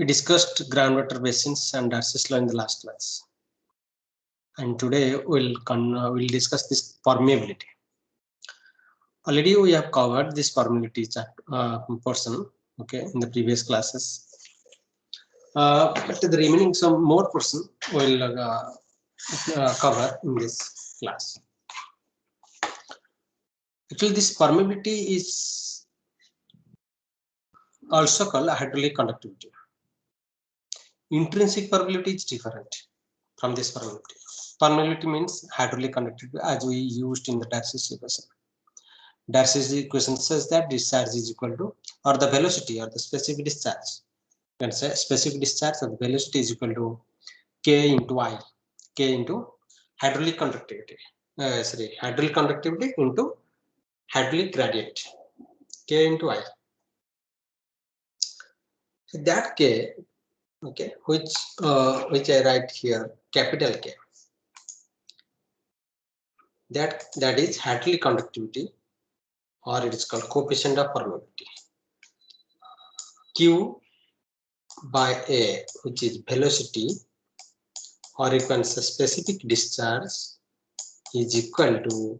We discussed groundwater basins and Darcy's law in the last class, and today we'll discuss this permeability. Already we have covered this permeability portion, okay, in the previous classes. But the remaining some more portion we'll cover in this class. Actually, this permeability is also called hydraulic conductivity. Intrinsic permeability is different from this permeability. Permeability means hydraulic conductivity as we used in the Darcy's equation. Darcy's equation says that discharge is equal to, or the velocity or the specific discharge. You can say specific discharge or the velocity is equal to K into I, K into hydraulic conductivity. Hydraulic conductivity into hydraulic gradient, K into I. So that K, okay, which I write here, capital K. That is hydraulic conductivity, or it is called coefficient of permeability. Q by A, which is velocity, or you can say specific discharge, is equal to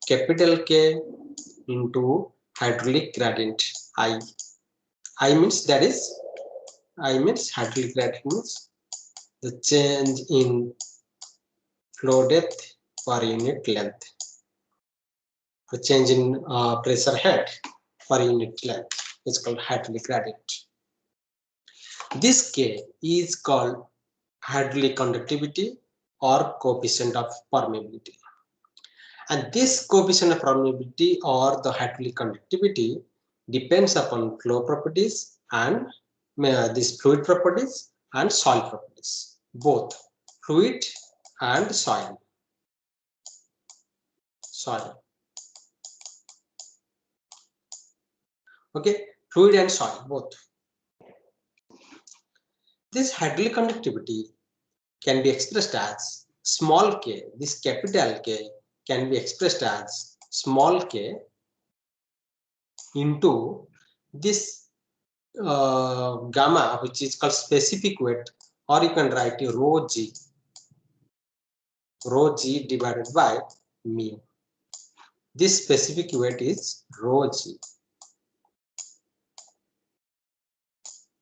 capital K into hydraulic gradient I. I means hydraulic gradient means the change in flow depth per unit length. The change in pressure head per unit length is called hydraulic gradient. This K is called hydraulic conductivity or coefficient of permeability. And this coefficient of permeability or the hydraulic conductivity depends upon flow properties and these fluid properties and soil properties, both fluid and soil. Okay, fluid and soil, both. This hydraulic conductivity can be expressed as small k. This capital K can be expressed as small k into this gamma, which is called specific weight, or you can write rho g divided by mu. This specific weight is rho g.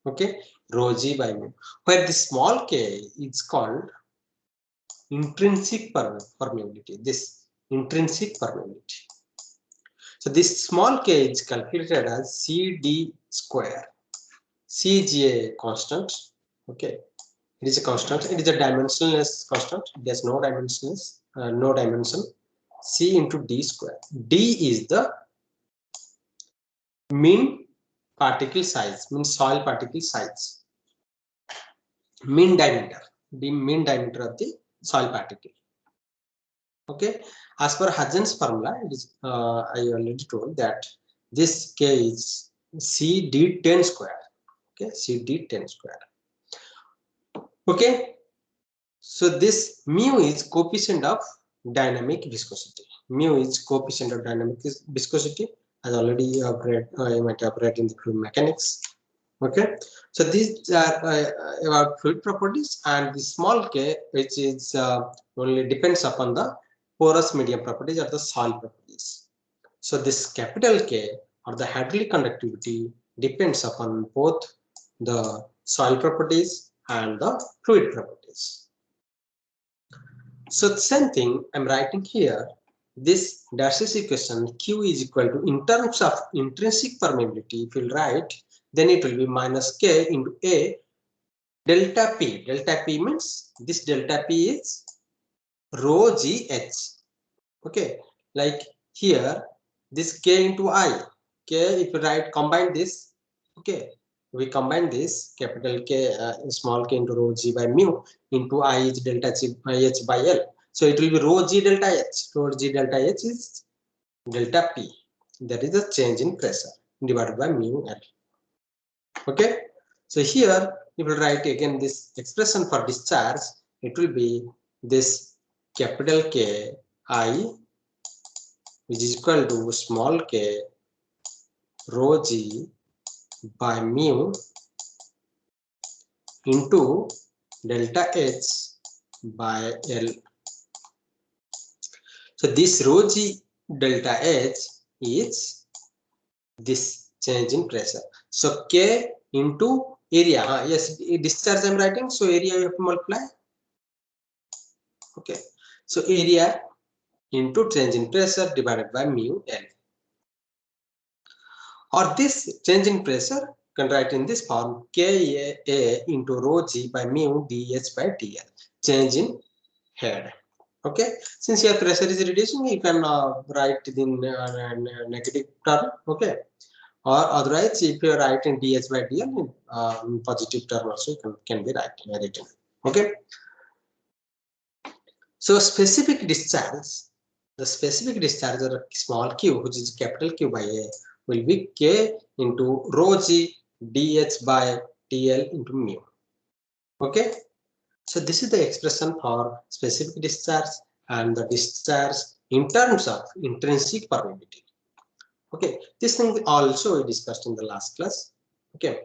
Okay, rho g by mu, where the small k is called intrinsic permeability. This intrinsic permeability. So this small k is calculated as CD square. C is a constant. Okay, it is a constant. It is a dimensionless constant. It has no dimensions, no dimension. C into D square. D is the mean particle size, means soil particle size. Mean diameter, the mean diameter of the soil particle. Okay, as per Hudgens formula, it is I already told that this K is CD10 square. Okay, CD10 square. Okay, so this mu is coefficient of dynamic viscosity. Mu is coefficient of dynamic viscosity, as already you have read, you might have read in the fluid mechanics. Okay, so these are about fluid properties, and the small k, which is only depends upon the porous medium properties or the soil properties. So this capital K or the hydraulic conductivity depends upon both the soil properties and the fluid properties. So the same thing I'm writing here. This Darcy's equation Q is equal to, in terms of intrinsic permeability, if you write, then it will be minus K into A delta P. Delta P means this delta P is rho GH. Okay, like here, this K into I. K, if you write, combine this. Okay, we combine this capital K, small k into rho G by mu into I is delta G by H by L. So it will be rho G delta H. Rho G delta H is delta P. That is the change in pressure divided by mu L. Okay, so here you will write again this expression for discharge. It will be this capital K I, which is equal to small k rho G by mu into delta H by L. So this rho G delta H is this change in pressure. So K into area. Yes, discharge I'm writing. So area you have to multiply. Okay. So area into change in pressure divided by mu L. Or this change in pressure can write in this form Ka into rho G by mu dH by dL. Change in head. Okay, since your pressure is reducing, you can write it in negative term. Okay, or otherwise, if you write in dH by dL in positive term also can be written. Okay, so specific discharge, the specific discharge or small q, which is capital Q by A, will be K into rho G dH by dL into mu. Okay, so this is the expression for specific discharge and the discharge in terms of intrinsic permeability. Okay, this thing also we discussed in the last class. Okay,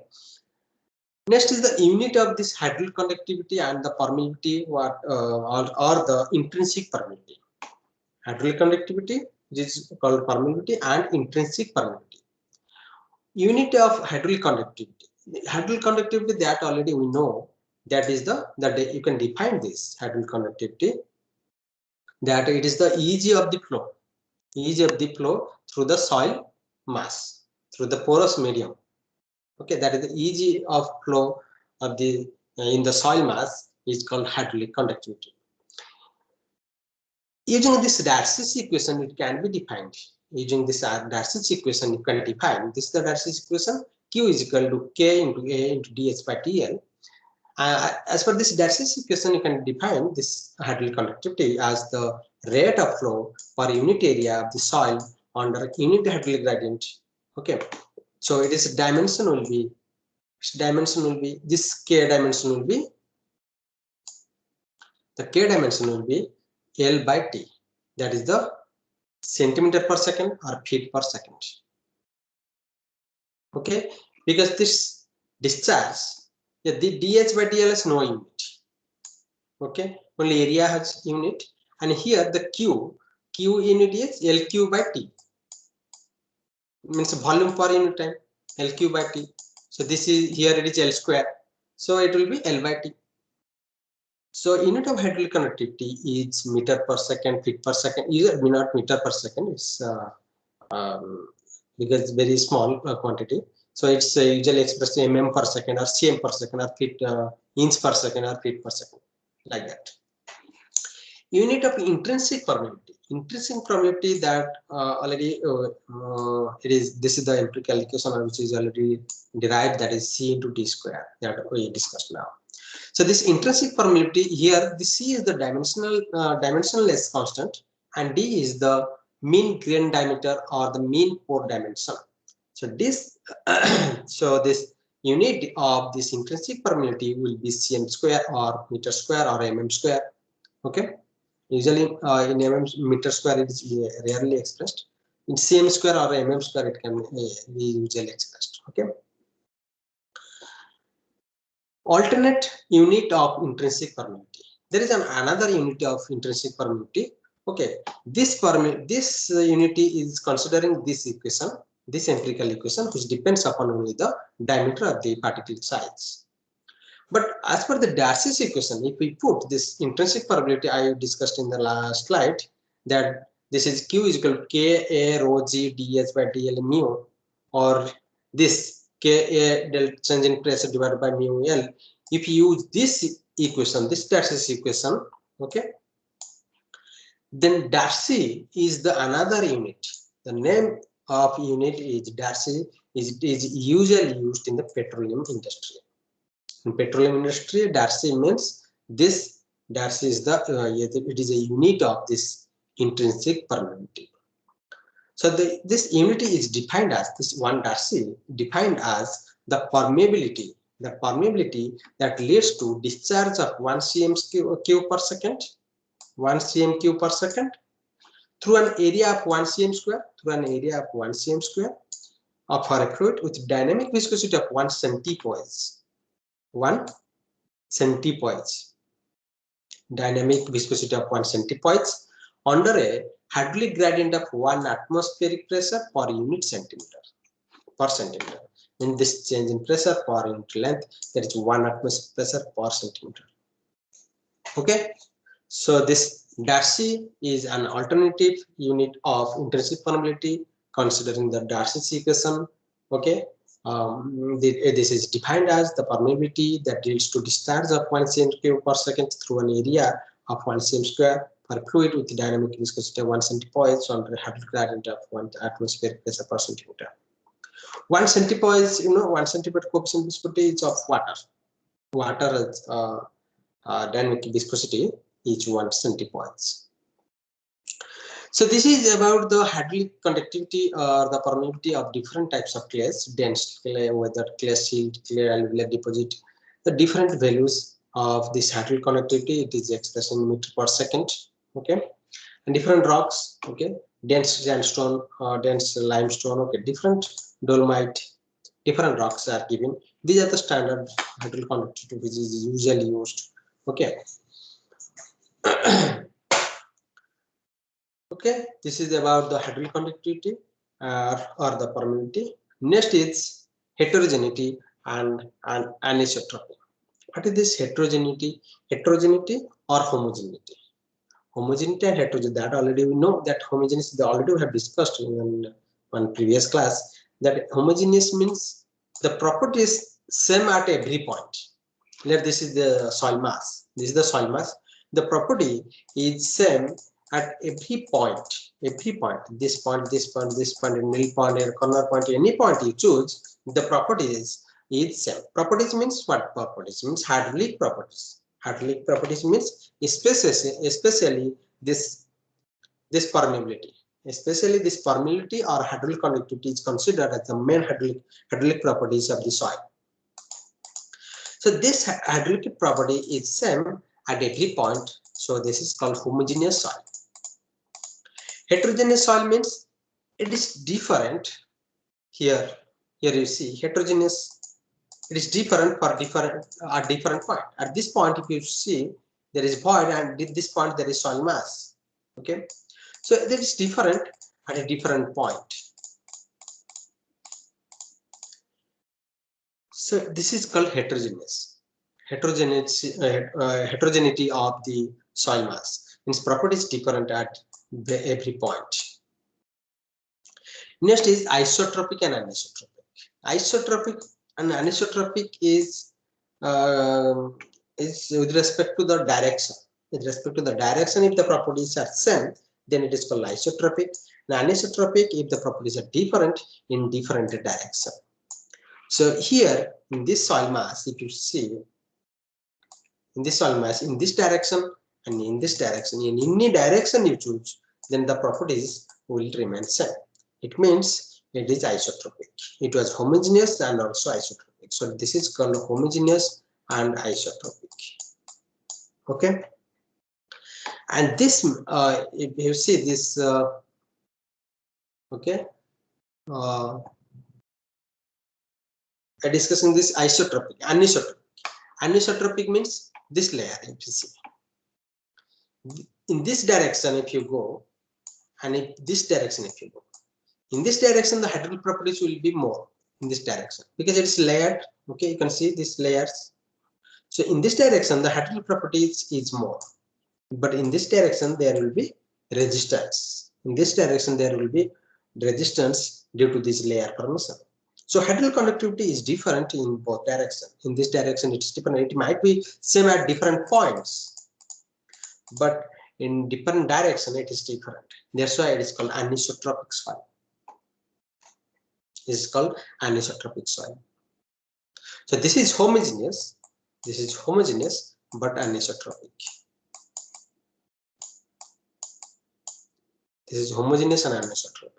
next is the unit of this hydraulic conductivity and the permeability, or the intrinsic permeability. Hydraulic conductivity, which is called permeability, and intrinsic permeability. Unit of hydraulic conductivity. Hydraulic conductivity, that already we know, that is that you can define this hydraulic conductivity, that it is the Eg of the flow, through the soil mass, through the porous medium. Okay, that is the Eg of flow of the in the soil mass is called hydraulic conductivity. Using this Darcy's equation, it can be defined. Using this Darcy's equation, you can define this. The Darcy's equation, Q is equal to K into A into dH by dL. As per this Darcy's equation, you can define this hydraulic conductivity as the rate of flow per unit area of the soil under unit hydraulic gradient. Okay, so it is dimension will be this K dimension will be L by T. That is the centimeter per second or feet per second. Okay, because this discharge, the dH by dL has no unit. Okay, only area has unit, and here the Q unit is LQ by T, means volume per unit time, LQ by T. So this is, here it is L square, so it will be L by T. So unit of hydraulic conductivity is meter per second, feet per second. Usually not meter per second, it's because it's very small quantity. So it's usually expressed in mm per second or cm per second or feet, inch per second or feet per second, like that. Unit of intrinsic permeability. Intrinsic permeability, that already this is the empirical equation which is already derived, that is C into D square, that we discussed now. So this intrinsic permeability here, the C is the dimensionless constant, and D is the mean grain diameter or the mean pore dimension. So this this unit of this intrinsic permeability will be cm square or meter square or mm square. Okay, usually in meter square it is rarely expressed. In cm square or mm square it can be usually expressed. Okay. Alternate unit of intrinsic permeability. There is another unit of intrinsic permeability. Okay, this unity is considering this equation, this empirical equation, which depends upon only the diameter of the particle size. But as per the Darcy's equation, if we put this intrinsic permeability I discussed in the last slide, that this is Q is equal to Ka rho G dH by dL mu, or this Ka delta change in pressure divided by mu L. If you use this equation, this Darcy's equation, okay, then Darcy is the another unit. The name of unit is Darcy, is usually used in the petroleum industry. In petroleum industry, Darcy means this. Darcy is the it is a unit of this intrinsic permeability. So this unity is defined as, this one Darcy defined as the permeability that leads to discharge of 1 cm3 per second, 1 cm3 per second through an area of 1 cm square, of a fluid with dynamic viscosity of 1 centipoise. 1 centipoise, dynamic viscosity of 1 centipoise under a hydraulic gradient of 1 atmospheric pressure per unit centimeter per centimeter. In this change in pressure per unit length, there is 1 atmospheric pressure per centimeter. Okay, so this Darcy is an alternative unit of intrinsic permeability considering the Darcy's equation. Okay, this is defined as the permeability that leads to discharge of 1 cm3 per second through an area of 1 cm square per fluid with dynamic viscosity of 1 centipoise under a hydraulic gradient of 1 atmospheric pressure per centimeter. 1 centipoise, 1 centimeter coefficient viscosity is of water. Water is dynamic viscosity is 1 centipoise. So this is about the hydraulic conductivity or the permeability of different types of clays, dense clay, weathered clay, silt clay, alluvial deposit. The different values of this hydraulic conductivity, it is expressed in meter per second. Okay, and different rocks. Okay, dense sandstone, dense limestone. Okay, different dolomite, different rocks are given. These are the standard hydraulic conductivity which is usually used. Okay. Okay, this is about the hydraulic conductivity or the permeability. Next is heterogeneity and anisotropy. What is this heterogeneity? Heterogeneity or homogeneity? Homogeneity and heterogeneity, that already we know that homogeneous, they already we have discussed in one previous class, that homogeneous means the property is same at every point. Let this is the soil mass. This is the soil mass. The property is same at every point. Every point. This point, this point, this point, middle point, or corner point, any point you choose, the property is same. Properties means what? Properties means hydraulic properties. Hydraulic properties means especially this permeability. Especially this permeability or hydraulic conductivity is considered as the main hydraulic properties of the soil. So this hydraulic property is same at every point. So this is called homogeneous soil. Heterogeneous soil means it is different. Here you see heterogeneous. It is different for different point. At this point, if you see there is void, and at this point there is soil mass. Okay, so that is different at a different point. So this is called heterogeneous. Heterogeneity of the soil mass means property is different at every point. Next is isotropic and anisotropic. Isotropic and anisotropic is with respect to the direction. With respect to the direction, if the properties are same, then it is called isotropic. And anisotropic if the properties are different in different direction. So here in this soil mass, if you see in this soil mass, in this direction and in this direction, in any direction you choose, then the properties will remain same. It means it is isotropic. It was homogeneous and also isotropic. So this is called homogeneous and isotropic. Okay. And this, if you see this, okay, discussing this isotropic, anisotropic. Anisotropic means this layer, if you see. In this direction, if you go, and in this direction, if you go, in this direction, the hydraulic properties will be more in this direction because it's layered. Okay, you can see these layers. So in this direction, the hydraulic properties is more, but in this direction, there will be resistance. In this direction, there will be resistance due to this layer formation. So hydraulic conductivity is different in both directions. In this direction, it's different. It might be same at different points, but in different direction, it is different. That's why it is called anisotropic soil. It is called anisotropic soil. So this is homogeneous. This is homogeneous, but anisotropic. This is homogeneous and anisotropic.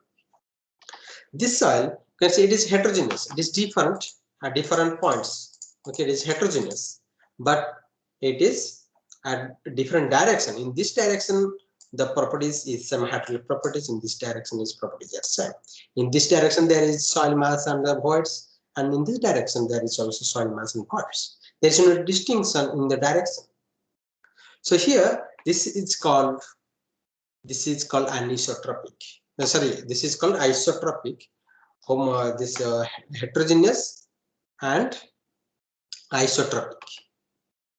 This soil, you can see it is heterogeneous. It is different at different points. Okay, it is heterogeneous, but it is at different direction. In this direction, the properties is some hydraulic properties. In this direction, is properties are same. In this direction, there is soil mass and the voids, and in this direction, there is also soil mass and voids. There is no distinction in the direction. So here this is called anisotropic. This is called isotropic. Heterogeneous and isotropic.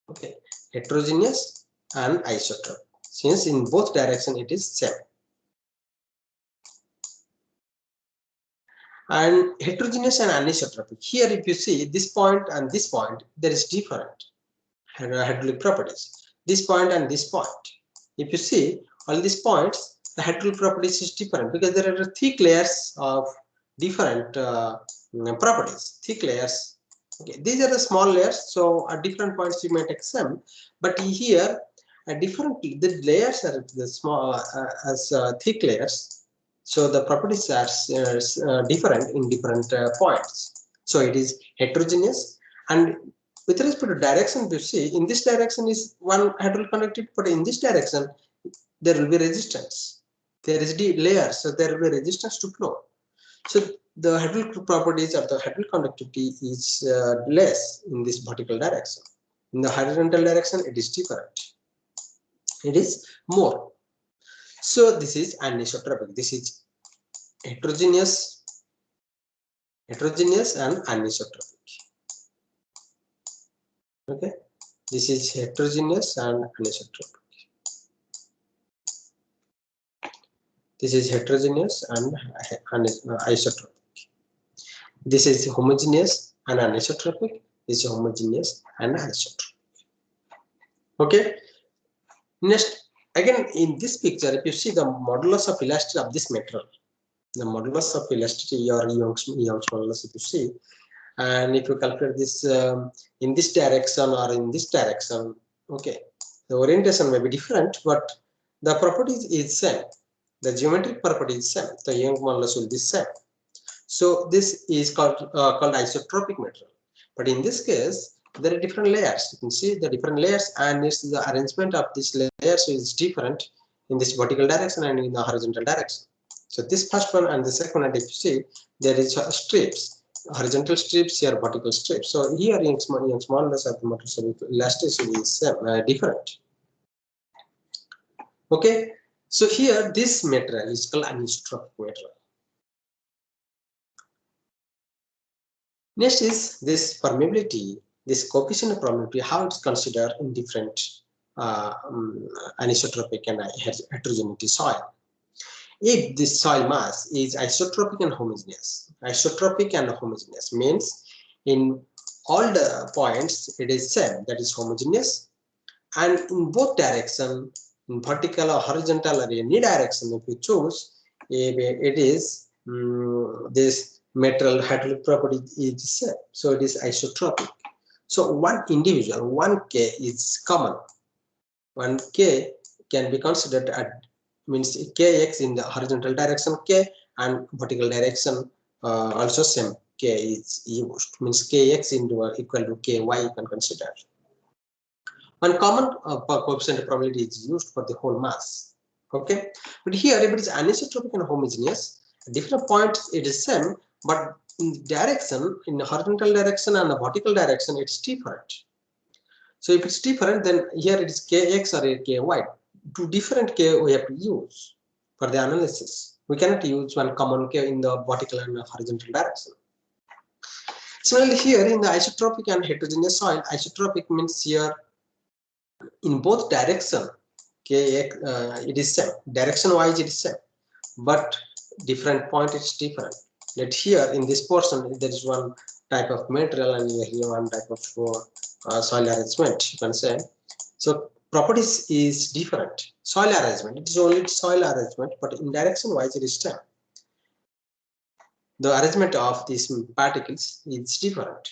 Okay, heterogeneous and isotropic. Since in both direction it is same. And heterogeneous and anisotropic. Here, if you see this point and this point, there is different hydraulic properties. This point and this point. If you see all these points, the hydraulic properties is different because there are thick layers of different properties. Thick layers. Okay, these are the small layers. So at different points you may take some, but here the layers are the small as thick layers. So the properties are different in different points. So it is heterogeneous. And with respect to direction, you see in this direction is one hydraulic conductivity, but in this direction there will be resistance. There is the layer, so there will be resistance to flow. So the hydraulic properties of the hydraulic conductivity is less in this vertical direction. In the horizontal direction, it is different. It is more. So this is anisotropic. This is heterogeneous and anisotropic. Okay, this is heterogeneous and anisotropic. This is heterogeneous and isotropic. This is homogeneous and anisotropic. This is homogeneous and isotropic. Okay. Next, again in this picture, if you see the modulus of elasticity of this material, the modulus of elasticity or Young's modulus, if you see, and if you calculate this in this direction or in this direction, okay, the orientation may be different, but the properties is same. The geometric property is same. The Young modulus will be same. So this is called isotropic material. But in this case, there are different layers. You can see the different layers, and it's the arrangement of these layers is different in this vertical direction and in the horizontal direction. So this first one and the second one, if you see, there is strips, horizontal strips here, vertical strips. So here Young's modulus of the modulus of elasticity is different. Okay, so here this material is called anisotropic material. Next is this permeability, this coefficient of permeability, how it's considered in different anisotropic and heterogeneity soil. If this soil mass is isotropic and homogeneous means in all the points it is same, that is homogeneous, and in both direction, in vertical or horizontal or any direction, if you choose, it is this material hydraulic property is the same, so it is isotropic. So one individual, 1K is common. 1K can be considered at means Kx in the horizontal direction K and vertical direction also same K is used, means Kx into equal to Ky you can consider. One common coefficient of probability is used for the whole mass. Okay, but here if it is anisotropic and homogeneous, different points it is same, but in the direction, in the horizontal direction and the vertical direction, it's different. So if it's different, then here it is Kx or Ky. Two different K we have to use for the analysis. We cannot use one common K in the vertical and the horizontal direction. Similarly, here in the isotropic and heterogeneous soil, isotropic means here in both direction, Kx it is same. Direction wise it is same, but different point is different. That here in this portion there is one type of material and here one type of soil arrangement, you can say. So properties is different. Soil arrangement, it is only soil arrangement, but in direction wise it is same. The arrangement of these particles is different.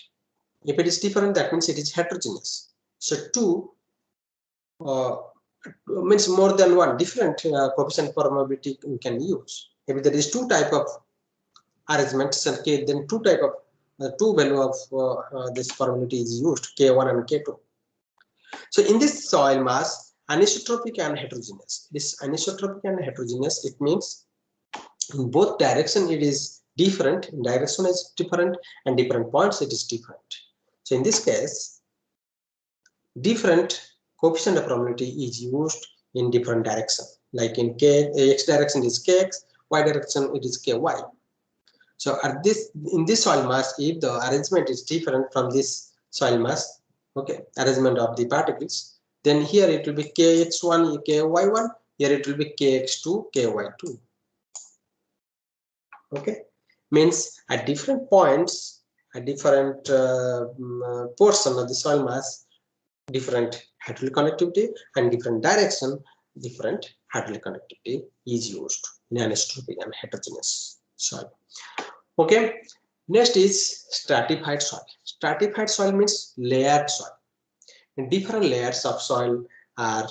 If it is different, that means it is heterogeneous. So two means more than one different coefficient permeability we can use. If there is two type of arrangements, okay, then two type of two value of this permeability is used, K1 and K2. So in this soil mass, anisotropic and heterogeneous. This anisotropic and heterogeneous, it means in both direction it is different, in direction is different, and different points it is different. So in this case, different coefficient of probability is used in different direction. Like in x direction is kx, y direction it is ky. So at this, in this soil mass, if the arrangement is different from this soil mass, okay, arrangement of the particles, then here it will be kx1, ky1, here it will be kx2, ky2. Okay, means at different points, at different portion of the soil mass, different hydraulic conductivity, and different direction, different hydraulic conductivity is used in anisotropy and heterogeneous soil. Okay, next is stratified soil. Stratified soil means layered soil. And different layers of soil are,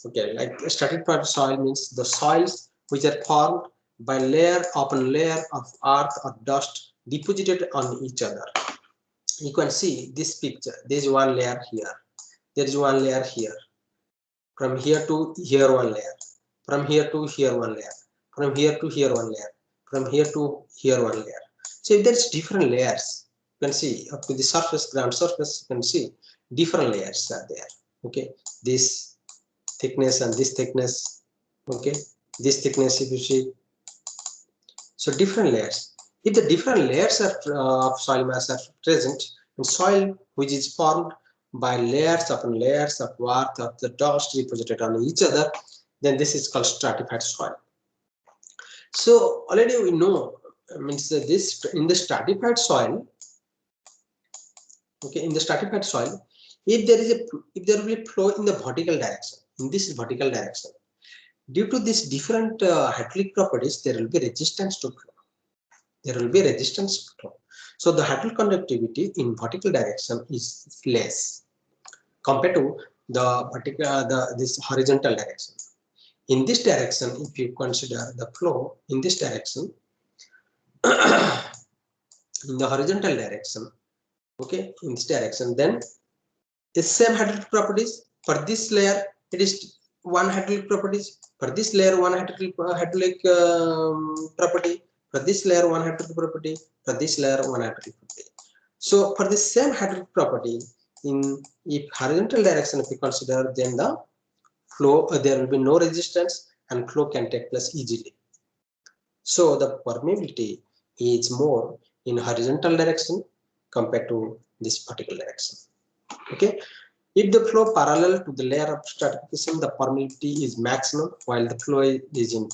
okay, like stratified soil means the soils which are formed by layer upon layer of earth or dust deposited on each other. You can see this picture. There is one layer here. There is one layer here. From here to here one layer. From here to here one layer. From here to here one layer. From here to here one layer. So if there's different layers, you can see up to the surface, ground surface, you can see different layers are there. Okay, this thickness and this thickness. Okay, this thickness if you see. So different layers. If the different layers of soil mass are present, and soil which is formed by layers upon layers of earth of the dust deposited on each other, then this is called stratified soil. So already we know, means this in the stratified soil. Okay, in the stratified soil, if there will be flow in the vertical direction, in this vertical direction, due to this different hydraulic properties, there will be resistance to flow. There will be resistance to flow. So the hydraulic conductivity in vertical direction is less compared to the this horizontal direction. In this direction, if you consider the flow in this direction, in the horizontal direction, okay, in this direction, then the same hydraulic properties for this layer, it is one hydraulic properties, for this layer one hydraulic property, for this layer one hydraulic property, for this layer one hydraulic property. So for the same hydraulic property, in if horizontal direction if we consider, then the flow there will be no resistance and flow can take place easily. So the permeability is more in horizontal direction compared to this particular direction. Okay, if the flow parallel to the layer of stratification, the permeability is maximum, while the flow is in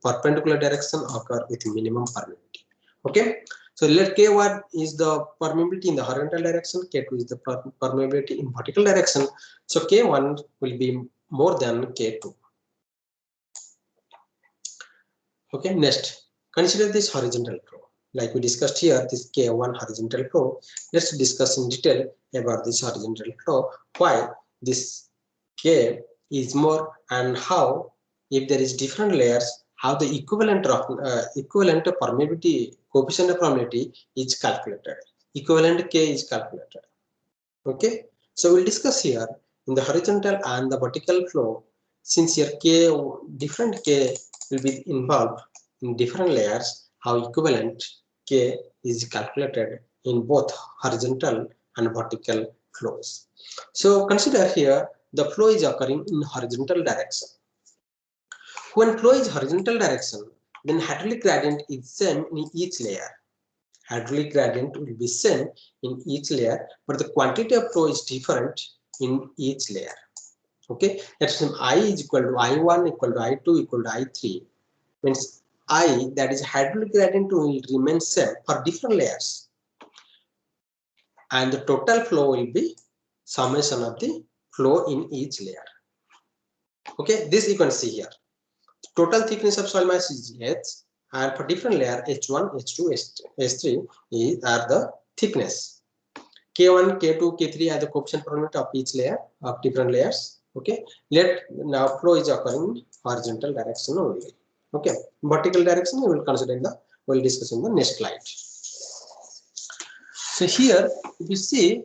perpendicular direction occur with minimum permeability. Okay, so let K1 is the permeability in the horizontal direction, K2 is the permeability in vertical direction. So K1 will be more than K2. Okay, next, consider this horizontal flow. Like we discussed here, this K1 horizontal flow. Let's discuss in detail about this horizontal flow, why this K is more, and how, if there is different layers, how the equivalent permeability, coefficient of permeability is calculated. Equivalent K is calculated. Okay, so we'll discuss here in the horizontal and the vertical flow. Since here K, different K will be involved in different layers, how equivalent K is calculated in both horizontal and vertical flows. So consider here the flow is occurring in horizontal direction. When flow is horizontal direction, then hydraulic gradient is same in each layer. Hydraulic gradient will be same in each layer, but the quantity of flow is different in each layer. Okay, let's assume I is equal to I1 equal to I2 equal to I3, means I, that is hydraulic gradient, will remain same for different layers, and the total flow will be summation of the flow in each layer. Okay, this you can see here. Total thickness of soil mass is H, and for different layer H1, H2, H3 are the thickness. K1, K2, K3 are the coefficient permeability of each layer of different layers. Okay, let now flow is occurring in horizontal direction only. Okay, vertical direction we will consider in the, we will discuss in the next slide. So here if you see,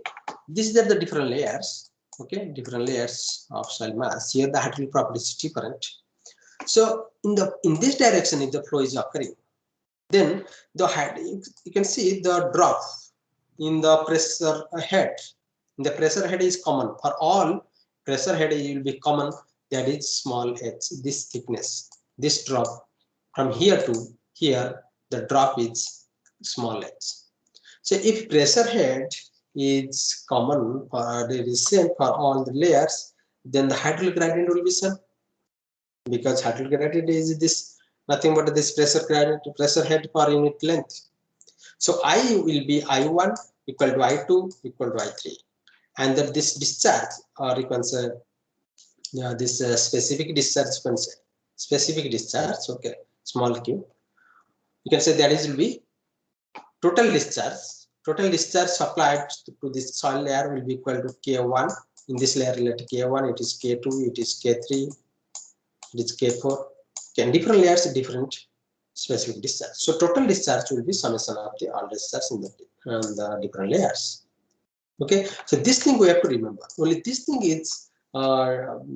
these are the different layers. Okay, different layers of soil mass. Here the hydraulic property is different. So in this direction, if the flow is occurring, then you can see the drop in the pressure head. The pressure head is common for all. Pressure head will be common, that is small h. This thickness, this drop from here to here, the drop is small h. So if pressure head is common for the same for all the layers, then the hydraulic gradient will be same, because hydraulic gradient is this nothing but this pressure gradient, pressure head per unit length. So I will be I1 equal to I2 equal to I3, and that this discharge, or you can say this specific discharge, you can say specific discharge, okay, small q, you can say that is will be total discharge. Total discharge supplied to this soil layer will be equal to K1. In this layer, let K1, it is K2, it is K3, it is K4. Okay, and different layers, different specific discharge. So total discharge will be summation of the all discharge in the different layers. Okay, so this thing we have to remember. Only this thing is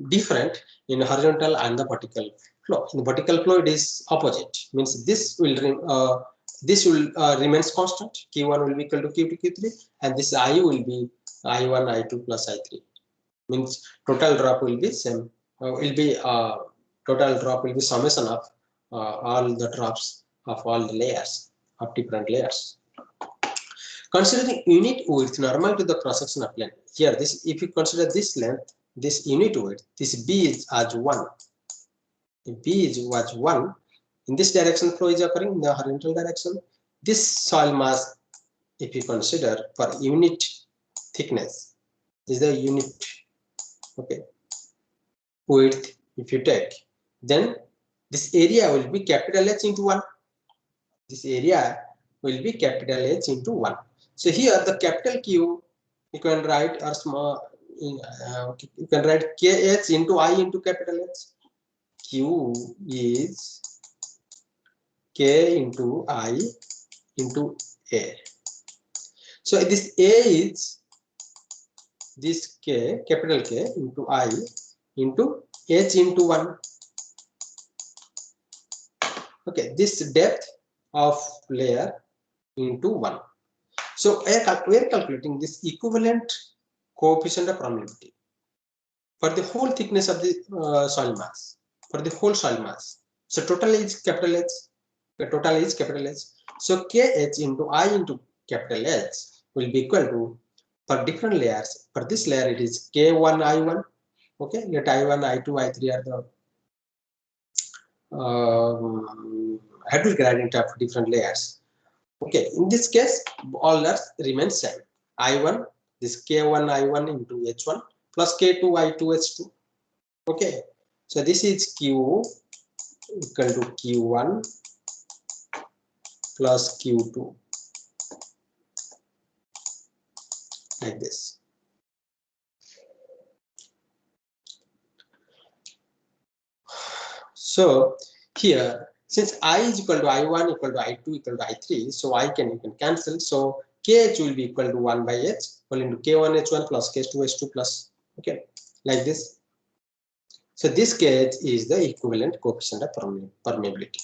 different in horizontal and the vertical flow. In the vertical flow, it is opposite. Means this will remains constant. Q1 will be equal to Q2, Q3, and this I will be I1, I2 plus I3. Means total drop will be same. Total drop will be summation of all the drops of all the layers of different layers. Considering unit width normal to the cross section of plane. Here, this if you consider this length, this unit width, this B is as 1. If B is was 1, in this direction flow is occurring in the horizontal direction. This soil mass, if you consider for unit thickness, this is the unit, okay, width. If you take, then this area will be capital H into 1. This area will be capital H into 1. So here the capital Q, you can write or small, you can write KH into I into capital H. Q is K into I into A. So this A is this K, capital K into I into H into 1. Okay, this depth of layer into 1. So we are calculating this equivalent coefficient of permeability for the whole thickness of the soil mass, for the whole soil mass. So total is capital H. The total is capital H. So KH into I into capital H will be equal to, for different layers, for this layer it is K1 I1. Okay, let I1, I2, I3 are the hydraulic gradient of different layers. Okay, in this case, all layers remain same. I1, this K1 I1 into H1 plus K2 I2 H2. Okay, so this is Q equal to Q1 plus Q2, like this. So here, since I is equal to I1 equal to I2 equal to I3, so you can cancel. So KH will be equal to 1 by H, equal into K1 H1 plus K2 H2 plus, okay, like this. So this KH is the equivalent coefficient of permeability.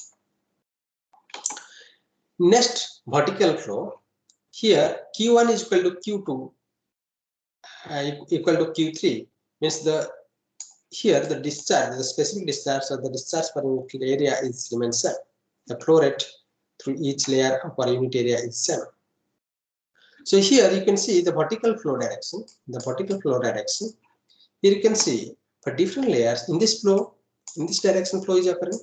Next, vertical flow. Here, Q1 is equal to Q2 equal to Q3, means here the discharge, the specific discharge or the discharge per unit area is remains same. The flow rate through each layer per unit area is same. So here you can see the vertical flow direction. The vertical flow direction. Here you can see for different layers in this flow, in this direction flow is occurring.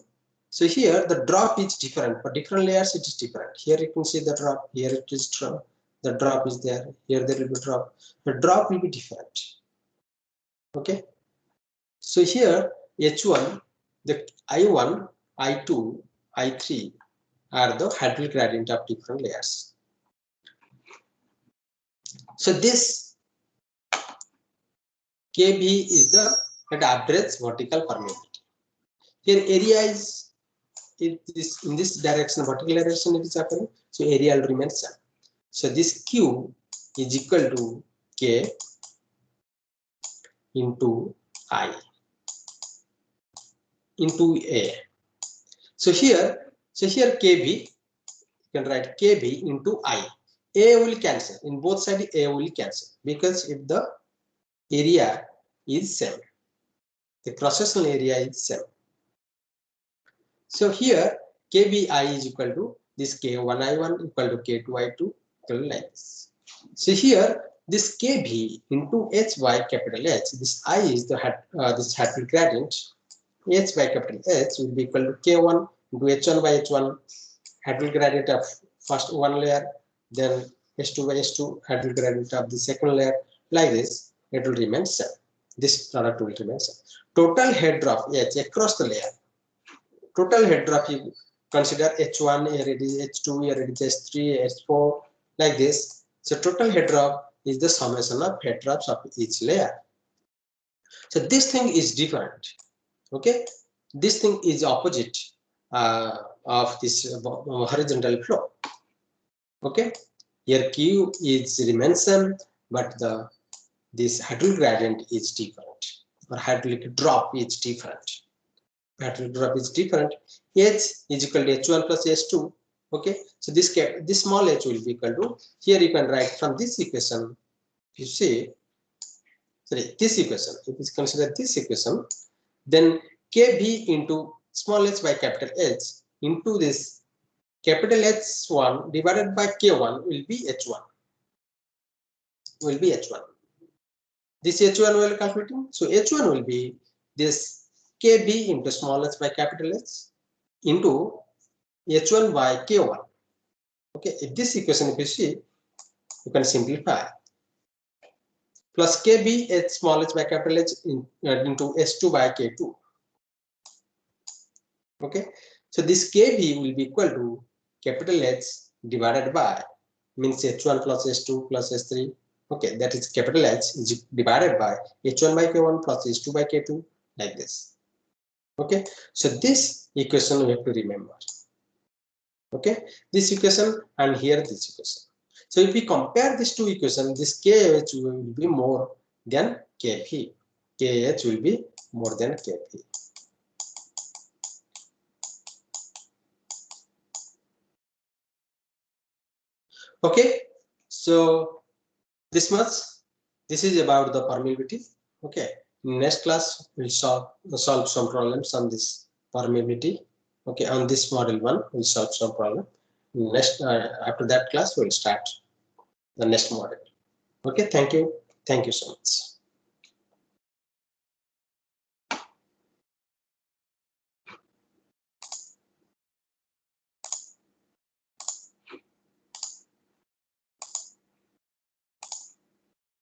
So here the drop is different. For different layers it is different. Here you can see the drop. Here it is drop. The drop is there. Here there will be drop. The drop will be different. Okay. So here H1, the I1, I2, I3 are the hydraulic gradient of different layers. So this KB is the average vertical permeability. Here area is in this direction, vertical direction it is occurring. So area will remain same. So this Q is equal to K into I into A. So here KB, you can write KB into I. A will cancel. In both sides, A will cancel. because if the area is same, the cross-sectional area is same. So here KBI is equal to this K1I1 equal to K2I2 equal to like this. So here this KB into HY capital H, this I is the this Hadfield gradient. H by capital H will be equal to K1 into H1 by H1 Hadfield gradient of first one layer, then H2 by H2 Hadfield gradient of the second layer. Like this, it will remain same. This product will remain same. Total head drop H across the layer. Total head drop you consider H1, here it is H2, here it is H3, H4, like this. So total head drop is the summation of head drops of each layer. So this thing is different. Okay, this thing is opposite of this horizontal flow. Okay, here Q is remains same, but this hydraulic gradient is different, or hydraulic drop is different. Hydraulic drop is different. H is equal to H1 plus H2. Okay, so this small h will be equal to, here you can write from this equation. You see, sorry, this equation. If you consider this equation, then KB into small h by capital H into this capital H1 divided by K1 will be H1. Will be H1. This H1 will calculating. So H1 will be this KB into small h by capital H into H1 by K1. Okay, if this equation if you see, you can simplify. Plus KB H small h by capital H into S2 by K2. Okay, so this KB will be equal to capital H divided by, means H1 plus S2 plus S3. Okay, that is capital H is divided by H1 by K1 plus H2 by K2, like this. Okay, so this equation we have to remember. Okay, this equation and here this equation. So if we compare these two equations, this KH will be more than KP. KH will be more than KP. Okay, so this much. This is about the permeability. Okay, next class we'll solve some problems on this permeability. Okay, on this model 1 we'll solve some problem. Next, after that class we'll start the next model. Okay, thank you so much.